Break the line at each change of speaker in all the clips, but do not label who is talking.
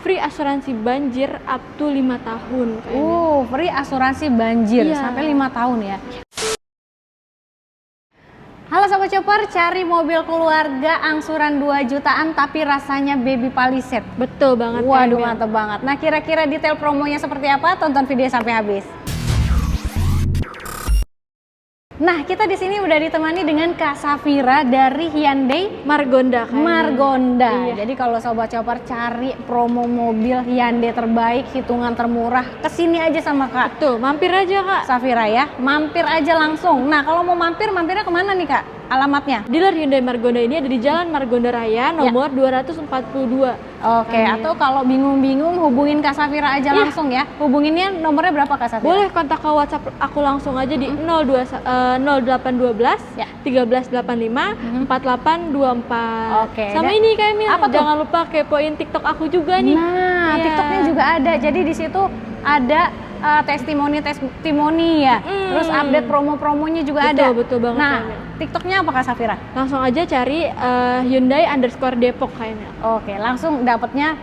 Free asuransi banjir up to 5 tahun kayaknya.
Free asuransi banjir
Iya.
sampai 5 tahun ya. Halo Sobat Chopper, cari mobil keluarga angsuran 2 jutaan tapi rasanya baby Palisade.
Betul banget.
Waduh,
Kak Emil.
mantep banget. Nah, kira-kira detail promonya seperti apa? Tonton video sampai habis. Nah, kita di sini udah ditemani dengan Kak Safira dari Hyundai
Margonda kayaknya.
Margonda.
Iya.
Jadi kalau Sobat Chopper cari promo mobil Hyundai terbaik, hitungan termurah, kesini aja sama Kak
Betul, mampir aja Kak.
Safira ya. Mampir aja langsung. Nah, kalau mau mampirnya kemana nih Kak? Alamatnya?
Dealer Hyundai Margonda ini ada di Jalan Margonda Raya nomor 242.
Oke, atau kalau bingung-bingung hubungin Kak Safira aja
Iya.
langsung ya. Hubunginnya nomornya berapa Kak Safira?
Boleh kontak ke WhatsApp aku langsung aja di 0812
Ya.
1385 4824.
Oke,
Sama
dan-
ini Kak Emil,
apa tuh?
jangan lupa kepoin TikTok aku juga nih.
Nah,
Iya.
TikToknya juga ada. Jadi di situ ada testimoni ya. Terus update promo-promonya juga ada.
Betul banget,
Nah,
Kak Emil.
TikToknya apa Kak Safira?
Langsung aja cari Hyundai_Depok Kak Emil.
Oke, langsung dapatnya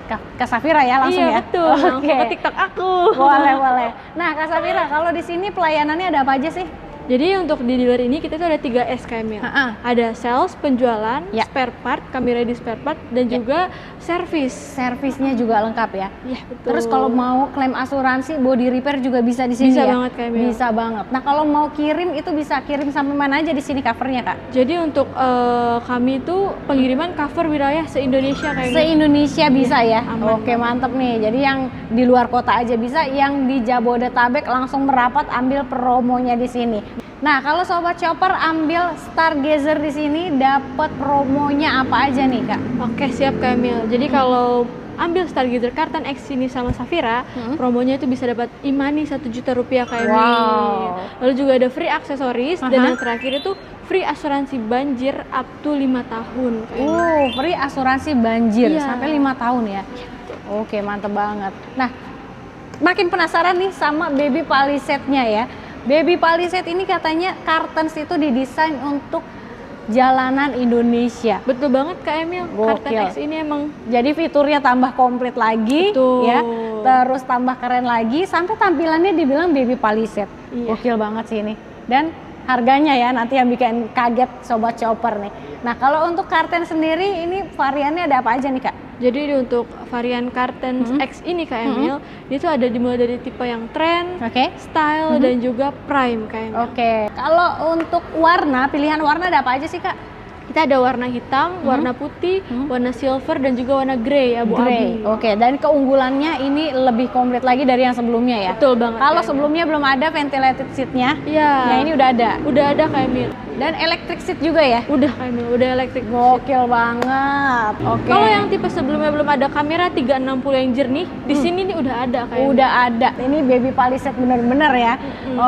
Kak Safira ya langsung
Iya
ya.
betul, langsung
Oke.
ke TikTok aku.
Boleh. Nah, Kak Safira, kalau di sini pelayanannya ada apa aja sih?
Jadi untuk di dealer ini kita tuh ada 3S Kak Emil.
Ha-ha.
Ada sales, penjualan,
Ya.
spare part, kami ready spare part, dan
Ya.
juga servis.
Servisnya juga lengkap ya.
Iya betul.
Terus kalau mau klaim asuransi, body repair juga bisa di sini
Bisa
ya?
banget, Kak Emil.
Bisa banget. Nah, kalau mau kirim itu bisa kirim sampai mana aja di sini covernya Kak?
Jadi untuk kami itu pengiriman cover wilayah se-Indonesia Kak Emil.
Se-Indonesia bisa ya?
aman
Oke, mantep nih. Jadi yang di luar kota aja bisa, yang di Jabodetabek langsung merapat ambil promonya di sini. Nah, kalau Sobat Chopper ambil Stargazer di sini dapat promonya apa aja nih Kak?
Oke siap Kak Emil. Jadi kalau ambil Stargazer Kartan X ini sama Safira, promonya itu bisa dapat e-money 1 juta rupiah Kak Emil.
Wow.
Lalu juga ada free aksesoris dan
Aha.
yang terakhir itu free asuransi banjir up to 5 tahun Kak Emil.
Free asuransi banjir
Iya.
sampai 5 tahun ya? Oke, mantep banget. Nah, makin penasaran nih sama baby Palisade-nya ya. Baby Palisade ini katanya Kartens itu didesain untuk jalanan Indonesia.
Betul banget Kak Emil. Kartan
Gokil.
X ini emang
Jadi fiturnya tambah komplit lagi,
Betul.
ya, terus tambah keren lagi, sampai tampilannya dibilang baby Palisade.
Iya.
Gokil banget sih ini. Dan harganya ya nanti yang bikin kaget Sobat Chopper nih. Nah, kalau untuk Karten sendiri ini variannya ada apa aja nih Kak?
Jadi untuk varian Karten X ini Kak Emil, dia tuh ada dimulai dari tipe yang trend,
Oke.
style, dan juga prime Kak Emil.
Oke, kalau untuk warna, pilihan warna ada apa aja sih Kak?
Kita ada warna hitam, warna putih, warna silver, dan juga warna grey abu-abu.
Grey. Oke, dan keunggulannya ini lebih komplit lagi dari yang sebelumnya ya?
Betul banget.
Kalau
Kak Emil.
sebelumnya belum ada ventilated seat-nya,
Iya.
yang ini udah ada.
Udah ada Kak Emil.
Dan electric seat juga ya?
Udah Kak Emil, udah electric seat.
Gokil banget. Oke.
Kalau yang tipe sebelumnya belum ada kamera 360 yang jernih, di sini nih udah ada Kak Emil.
udah ada. Ini baby Palisade bener-bener ya.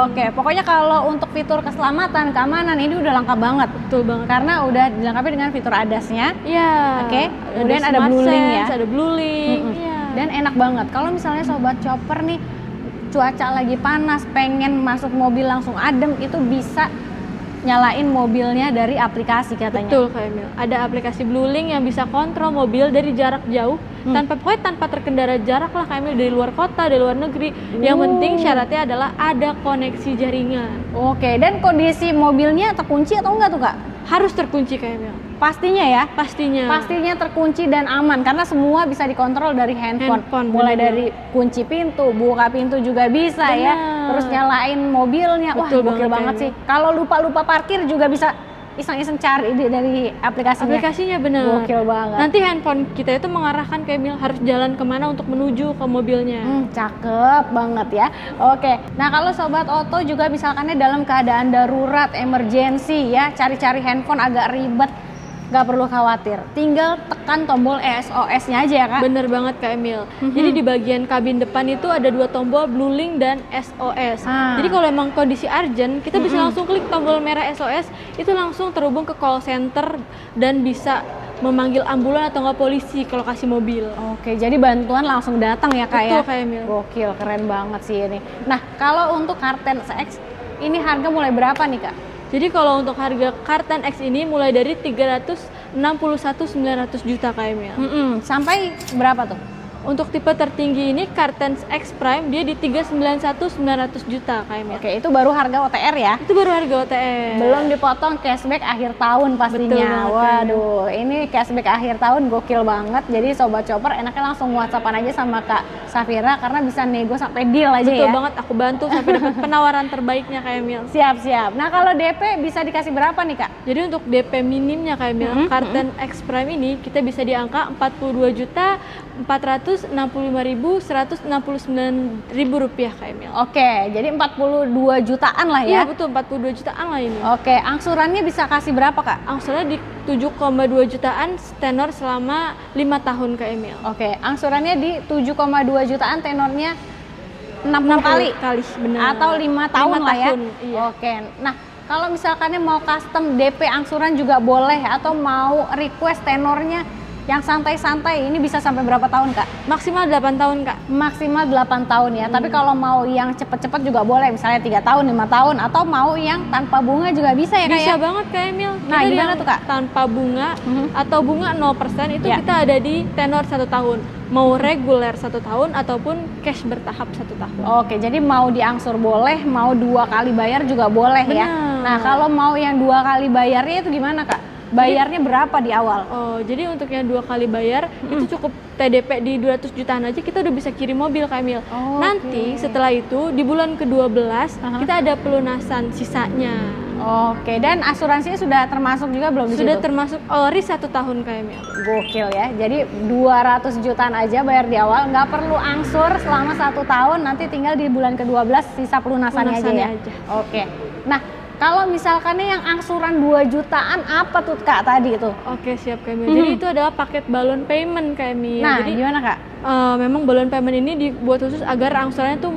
Oke, pokoknya kalau untuk fitur keselamatan, keamanan ini udah lengkap banget.
Betul banget.
Karena udah dilengkapi dengan fitur ADAS-nya.
Iya.
Oke, kemudian ada
Smart
Blue Link
Sense,
ya.
ada Blue Link. Iya.
Dan enak banget. Kalau misalnya Sobat Chopper nih cuaca lagi panas, pengen masuk mobil langsung adem, itu bisa nyalain mobilnya dari aplikasi katanya.
Betul Kak Emil. Ada aplikasi Blue Link yang bisa kontrol mobil dari jarak jauh tanpa terkendala jarak lah Kak Emil, dari luar kota, dari luar negeri. Yang penting syaratnya adalah ada koneksi jaringan.
Oke, dan kondisi mobilnya terkunci atau enggak tuh Kak?
Harus terkunci Kak Emil.
Pastinya ya.
Pastinya.
Pastinya terkunci dan aman karena semua bisa dikontrol dari handphone. Mulai
bener.
dari kunci pintu, buka pintu juga bisa ya.
Bener.
Terus nyalain mobilnya.
Betul
Wah, gokil
banget,
banget
Kak
sih. Kalau lupa parkir juga bisa iseng-iseng cari dari aplikasinya.
Aplikasinya bener.
Gokil banget.
Nanti handphone kita itu mengarahkan Kak Emil harus jalan kemana untuk menuju ke mobilnya.
Cakep banget ya. Oke. Nah, kalau Sobat Oto juga misalkannya dalam keadaan darurat, emergency ya, cari-cari handphone agak ribet. Gak perlu khawatir, tinggal tekan tombol SOS-nya aja ya Kak.
Bener banget Kak Emil. Jadi di bagian kabin depan itu ada 2 tombol Blue Link dan SOS. Jadi kalau emang kondisi urgent, kita bisa langsung klik tombol merah SOS, itu langsung terhubung ke call center dan bisa memanggil ambulan atau nggak polisi ke lokasi mobil.
Oke, jadi bantuan langsung datang ya Kak ya?
Betul Kak Emil.
Gokil, keren banget sih ini. Nah, kalau untuk Karten X, ini harga mulai berapa nih Kak?
Jadi kalau untuk harga Kartan X ini mulai dari 361.900 juta Kak Emil.
Sampai berapa tuh?
Untuk tipe tertinggi ini Kartens X Prime dia di 391.900 juta Kak Emil.
Oke, itu baru harga OTR ya?
Itu baru harga OTR.
Belum dipotong cashback akhir tahun pastinya.
Betul banget,
Waduh, ini cashback akhir tahun gokil banget. Jadi Sobat Chopper enaknya langsung WhatsAppan aja sama Kak Safira karena bisa nego sampai deal aja.
Betul
ya.
banget, aku bantu sampai dapat penawaran terbaiknya Kak Emil.
Siap. Nah, kalau DP bisa dikasih berapa nih, Kak?
Jadi untuk DP minimnya Kak Emil, Kartens X Prime ini kita bisa di angka 42.465.169.000 rupiah Kak Emil.
Oke, jadi 42 jutaan lah ya.
Iya betul, 42 jutaan lah ini.
Oke, angsurannya bisa kasih berapa, Kak?
Angsurannya di 7,2 jutaan tenor selama 5 tahun Kak Emil.
Oke, angsurannya di 7,2 jutaan tenornya 60 kali.
Benar.
Atau 5 tahun lah ya.
Iya.
Oke. Nah, kalau misalkan mau custom DP angsuran juga boleh atau mau request tenornya yang santai-santai ini bisa sampai berapa tahun, Kak?
Maksimal 8 tahun Kak.
Maksimal 8 tahun ya. Tapi kalau mau yang cepet-cepet juga boleh, misalnya 3 tahun, 5 tahun atau mau yang tanpa bunga juga bisa ya, Kak?
Bisa
ya?
banget Kak Emil.
Nah,
Kita
gimana
yang
tuh, Kak?
Tanpa bunga atau bunga 0% itu
Ya.
kita ada di tenor 1 tahun. Mau reguler 1 tahun ataupun cash bertahap 1 tahun.
Oke, jadi mau diangsur boleh, mau 2 kali bayar juga boleh ya.
Benar.
Nah, kalau mau yang 2 kali bayarnya itu gimana, Kak? Bayarnya berapa di awal?
Oh, jadi untuk yang 2 kali bayar itu cukup TDP di 200 jutaan aja kita udah bisa kirim mobil Kak Emil.
Oh,
Nanti setelah itu di bulan ke-12 kita ada pelunasan sisanya.
Oke, dan asuransinya sudah termasuk juga belum di
Sudah
situ?
termasuk ORI 1 tahun Kak Emil.
Gokil ya. Jadi 200 jutaan aja bayar di awal, nggak perlu angsur selama 1 tahun, nanti tinggal di bulan ke-12 sisa pelunasannya aja ya.
aja.
Oke. Nah, kalau misalkan yang angsuran 2 jutaan apa tuh, Kak, tadi itu?
Oke, siap Kak Emil. Jadi itu adalah paket balon payment Kak Emil.
Nah,
Jadi
gimana, Kak?
memang balon payment ini dibuat khusus agar angsurannya tuh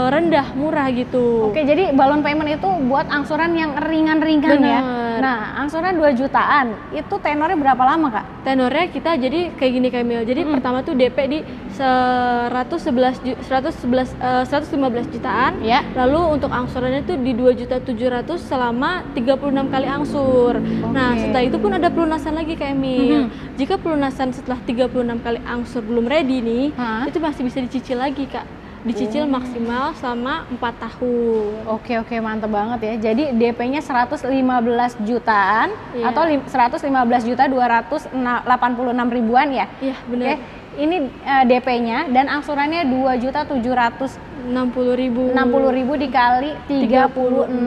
rendah, murah gitu.
Oke, jadi balon payment itu buat angsuran yang ringan-ringan ya.
Bener.
Nah, angsuran 2 jutaan, itu tenornya berapa lama, Kak?
Tenornya kita jadi kayak gini Kak Emil. Jadi pertama tuh DP di 115 jutaan.
Ya.
Lalu untuk angsurannya tuh di 2.700.000 selama 36 kali angsur. Nah, setelah itu pun ada pelunasan lagi Kak Emil. Jika pelunasan setelah 36 kali angsur belum ready nih, itu masih bisa dicicil lagi Kak. Dicicil maksimal selama 4 tahun.
Oke, mantep banget ya. Jadi DP-nya 115 jutaan atau 115 juta 286 ribuan ya.
Iya, benar.
Oke, ini DP-nya dan angsurannya 2.760.000 dikali 36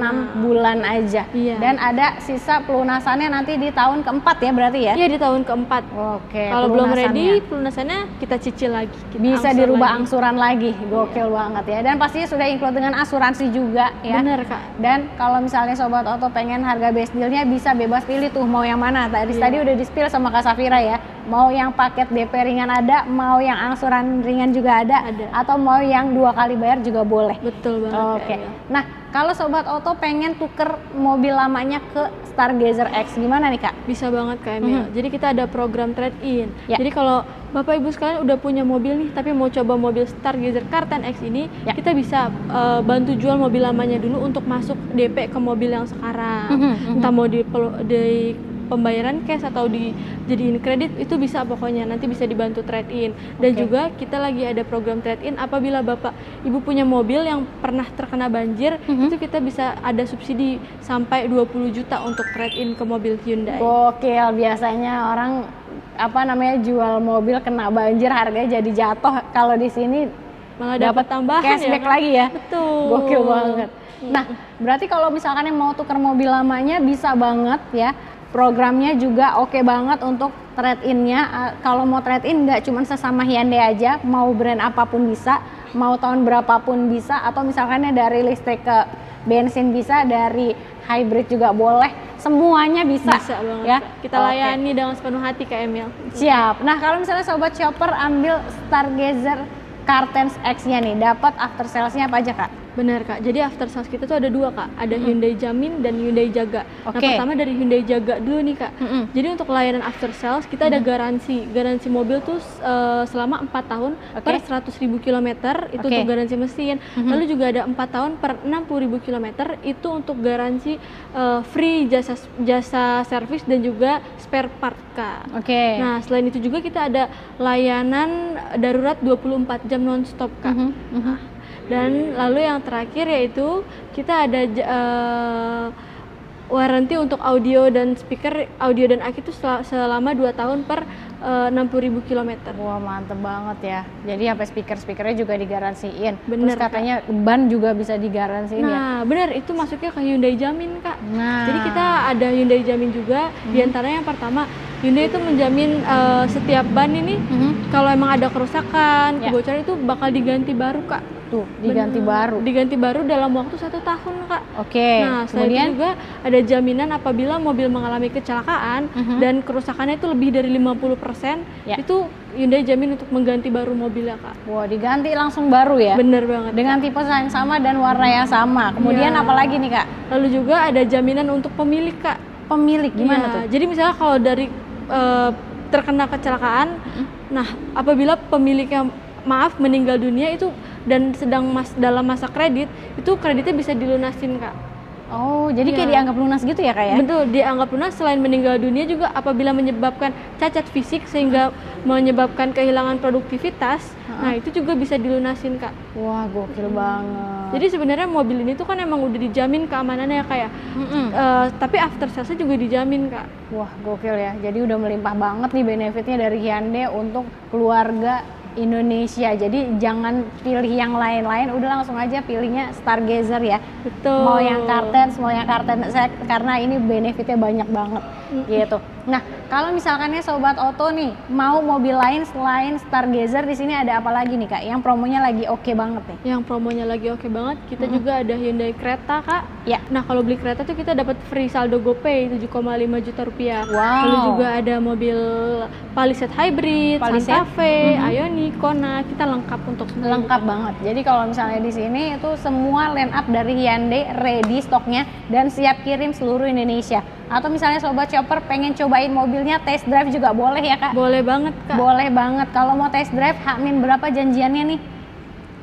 bulan aja.
Iya.
Dan ada sisa pelunasannya nanti di tahun keempat ya berarti ya?
Iya, di tahun keempat.
Oke.
Kalau belum
pelunasannya.
ready, pelunasannya kita cicil lagi. Kita
Bisa
angsur
dirubah
lagi.
angsuran lagi. Gokil banget ya. Dan pastinya sudah include dengan asuransi juga ya.
Bener Kak.
Dan kalau misalnya Sobat Oto pengen harga best dealnya bisa bebas pilih tuh mau yang mana. Tadi udah di-spill sama Kak Safira ya. Mau yang paket DP ringan ada, mau yang angsuran ringan juga ada. Atau mau yang 2 kali bayar juga boleh.
Betul banget.
Oke. Nah, kalau Sobat Oto pengen tuker mobil lamanya ke Stargazer X, gimana nih, Kak?
Bisa banget Kak Emil. Jadi kita ada program trade-in.
Ya.
Jadi kalau Bapak Ibu sekalian udah punya mobil nih, tapi mau coba mobil Stargazer Kartens X ini, kita bisa bantu jual mobil lamanya dulu untuk masuk DP ke mobil yang sekarang. Entah mau di pembayaran cash atau dijadiin kredit, itu bisa pokoknya, nanti bisa dibantu trade-in. Dan juga kita lagi ada program trade-in apabila Bapak Ibu punya mobil yang pernah terkena banjir, itu kita bisa ada subsidi sampai 20 juta untuk trade-in ke mobil Hyundai.
Gokil, biasanya orang jual mobil kena banjir harganya jadi jatuh. Kalau di sini
malah dapat tambahan
cashback
ya,
lagi ya.
Betul.
Gokil banget. Nah, berarti kalau misalkan yang mau tuker mobil lamanya bisa banget ya. Programnya juga oke banget untuk trade-in-nya. Kalau mau trade-in nggak cuma sesama Hyundai aja, mau brand apapun bisa, mau tahun berapapun bisa, atau misalkannya dari listrik ke bensin bisa, dari hybrid juga boleh, semuanya bisa.
Bisa banget
ya.
Kita layani dengan sepenuh hati Kak Emil.
Siap. Nah, kalau misalnya Sobat Shopper ambil Stargazer Kartens X-nya nih, dapat after sales-nya apa aja, Kak?
Benar Kak, jadi after sales kita tuh ada dua Kak, ada Hyundai Jamin dan Hyundai Jaga. Nah
Oke.
pertama dari Hyundai Jaga dulu nih Kak. Jadi untuk layanan after sales kita ada garansi mobil tuh selama 4 tahun per 100.000 kilometer itu
Oke.
untuk garansi mesin. Lalu juga ada 4 tahun per 60.000 kilometer itu untuk garansi free jasa servis dan juga spare part Kak.
Oke.
Nah selain itu juga kita ada layanan darurat 24 jam non-stop Kak. Dan lalu yang terakhir yaitu kita ada warranty untuk audio dan speaker, audio dan aki itu selama 2 tahun per 60.000 kilometer.
Wah mantep banget ya. Jadi sampai speakernya juga digaransiin.
Bener,
Terus katanya ban juga bisa digaransiin ya.
Nah benar itu masuknya ke Hyundai Jamin Kak.
Nah.
Jadi kita ada Hyundai Jamin juga. Di antaranya yang pertama Hyundai itu menjamin setiap ban ini kalau emang ada kerusakan, kebocoran itu bakal diganti baru Kak.
Tuh diganti baru.
Diganti baru dalam waktu 1 tahun Kak.
Oke.
Nah selain itu juga ada jaminan apabila mobil mengalami kecelakaan dan kerusakannya itu lebih dari 50%, itu Hyundai jamin untuk mengganti baru mobilnya Kak.
Wah diganti langsung baru ya?
Bener banget.
Dengan tipe yang sama dan warna yang sama. Kemudian apa lagi nih Kak?
Lalu juga ada jaminan untuk pemilik Kak.
Pemilik gimana tuh?
Jadi misalnya kalau dari terkena kecelakaan, nah apabila pemiliknya meninggal dunia itu dan sedang dalam masa kredit, itu kreditnya bisa dilunasin Kak.
Oh, jadi kayak dianggap lunas gitu ya Kak ya?
Betul, dianggap lunas. Selain meninggal dunia juga apabila menyebabkan cacat fisik sehingga menyebabkan kehilangan produktivitas, nah itu juga bisa dilunasin Kak.
Wah gokil banget.
Jadi sebenarnya mobil ini tuh kan emang udah dijamin keamanannya Kak ya. Tapi after sales juga dijamin Kak.
Wah gokil ya, jadi udah melimpah banget nih benefitnya dari Hyundai untuk keluarga Indonesia. Jadi jangan pilih yang lain-lain, udah langsung aja pilihnya Stargazer ya.
Betul.
Mau yang Kartens, karena ini benefitnya banyak banget gitu. Nah, kalau misalkannya Sobat Oto nih mau mobil lain selain Stargazer, di sini ada apa lagi nih Kak? Yang promonya lagi oke banget nih.
Yang promonya lagi oke banget, kita juga ada Hyundai Creta Kak.
Ya.
Nah kalau beli kereta tuh kita dapat free saldo GoPay 7,5 juta rupiah.
Wow.
Lalu juga ada mobil Palisade Hybrid, Santa Fe, Ioniq, Kona, kita lengkap untuk semua.
Lengkap banget. Jadi kalau misalnya di sini itu semua line up dari Hyundai ready stoknya dan siap kirim seluruh Indonesia. Atau misalnya Sobat Shopper pengen cobain mobilnya test drive juga boleh ya Kak?
Boleh banget Kak.
Boleh banget. Kalau mau test drive, H-min berapa janjiannya nih?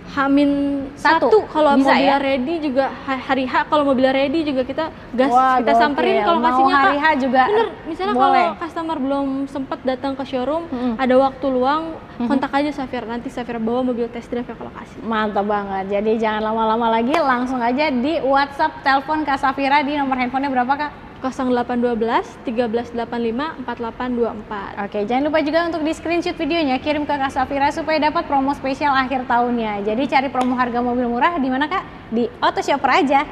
H-1 kalau
Bisa
mobilnya
ya?
ready juga hari H kalau mobilnya ready juga kita gas.
Wah,
kita samperin kalau
mau
kasihnya
hari
Kak.
H juga
Bener, misalnya
boleh.
kalau customer belum sempat datang ke showroom, ada waktu luang, kontak aja Safira, nanti Safira bawa mobil test drive ya kalau kasih.
Mantap banget. Jadi jangan lama-lama lagi, langsung aja di WhatsApp telepon Kak Safira di nomor handphonenya berapa Kak?
0812 1385 4824.
Oke, jangan lupa juga untuk di screenshot videonya kirim ke Kak Safira supaya dapat promo spesial akhir tahunnya. Jadi cari promo harga mobil murah di mana Kak? Di Auto Shopper aja.